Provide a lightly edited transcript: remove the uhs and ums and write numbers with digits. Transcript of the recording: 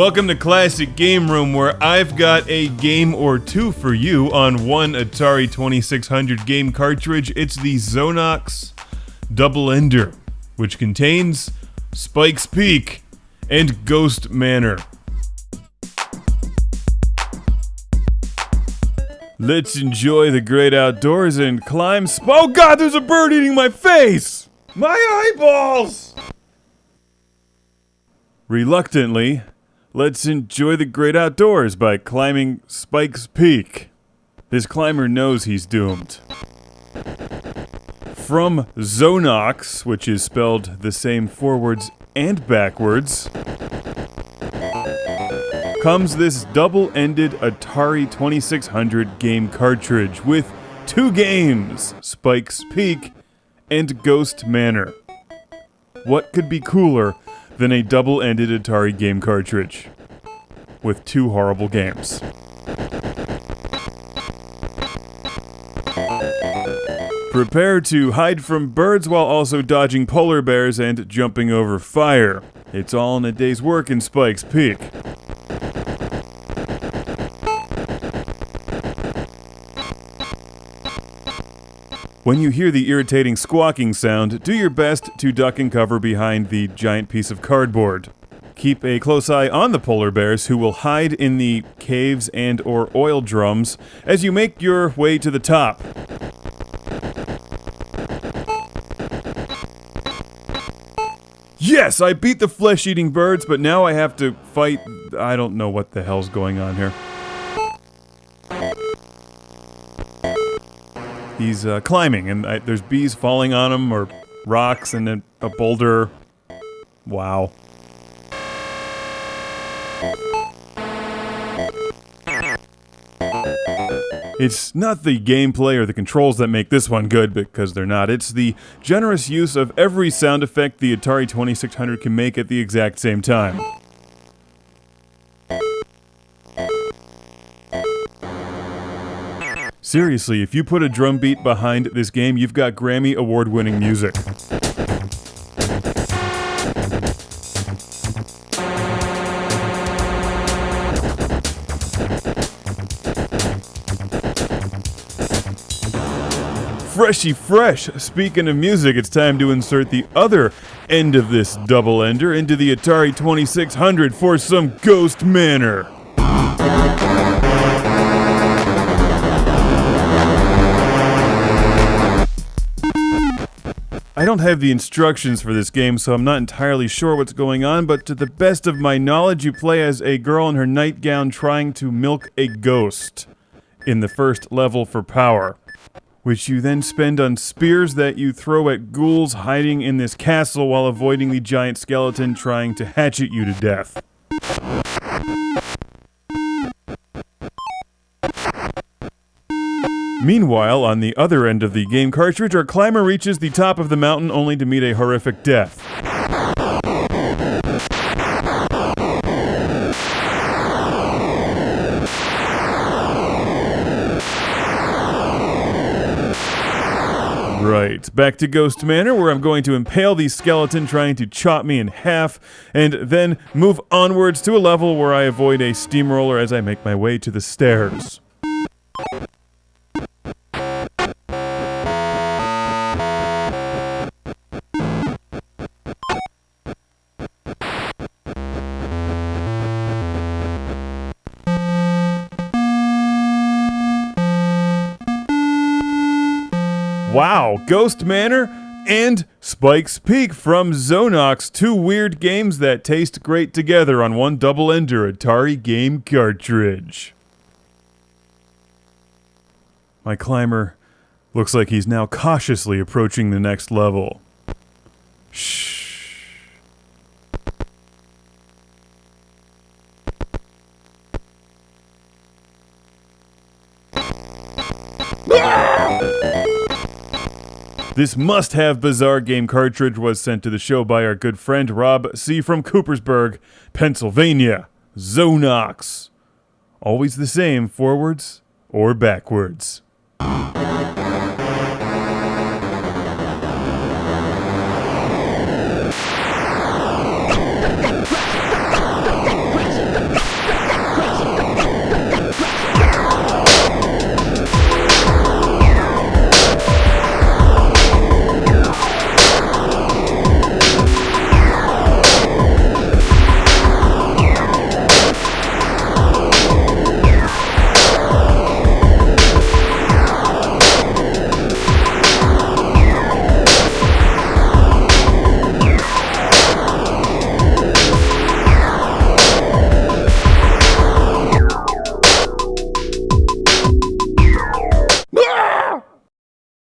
Welcome to Classic Game Room, where I've got a game or two for you on one Atari 2600 game cartridge. It's the Zonox Double Ender, which contains Spike's Peak and Ghost Manor. Let's enjoy the great outdoors and climb Oh god, there's a bird eating my face! My eyeballs! Reluctantly, let's enjoy the great outdoors by climbing Spike's Peak. This climber knows he's doomed. From Zonox, which is spelled the same forwards and backwards, comes this double-ended Atari 2600 game cartridge with two games, Spike's Peak and Ghost Manor. What could be cooler than a double-ended Atari game cartridge with two horrible games? Prepare to hide from birds while also dodging polar bears and jumping over fire. It's all in a day's work in Spike's Peak. When you hear the irritating squawking sound, do your best to duck and cover behind the giant piece of cardboard. Keep a close eye on the polar bears, who will hide in the caves and or oil drums as you make your way to the top. Yes, I beat the flesh-eating birds, but now I have to fight... I don't know what the hell's going on here. He's climbing, and there's bees falling on him, or rocks, and then a boulder. Wow. It's not the gameplay or the controls that make this one good, because they're not. It's the generous use of every sound effect the Atari 2600 can make at the exact same time. Seriously, if you put a drum beat behind this game, you've got Grammy award-winning music. Freshy fresh! Speaking of music, it's time to insert the other end of this double ender into the Atari 2600 for some Ghost Manor. I don't have the instructions for this game, so I'm not entirely sure what's going on, but to the best of my knowledge, you play as a girl in her nightgown trying to milk a ghost in the first level for power, which you then spend on spears that you throw at ghouls hiding in this castle while avoiding the giant skeleton trying to hatchet you to death. Meanwhile, on the other end of the game cartridge, our climber reaches the top of the mountain only to meet a horrific death. Right, back to Ghost Manor, where I'm going to impale the skeleton trying to chop me in half, and then move onwards to a level where I avoid a steamroller as I make my way to the stairs. Wow, Ghost Manor and Spike's Peak from Zonox, two weird games that taste great together on one double-ender Atari game cartridge. My climber looks like he's now cautiously approaching the next level. Shh. This must-have bizarre game cartridge was sent to the show by our good friend Rob C. from Coopersburg, Pennsylvania. Zonox. Always the same, forwards or backwards.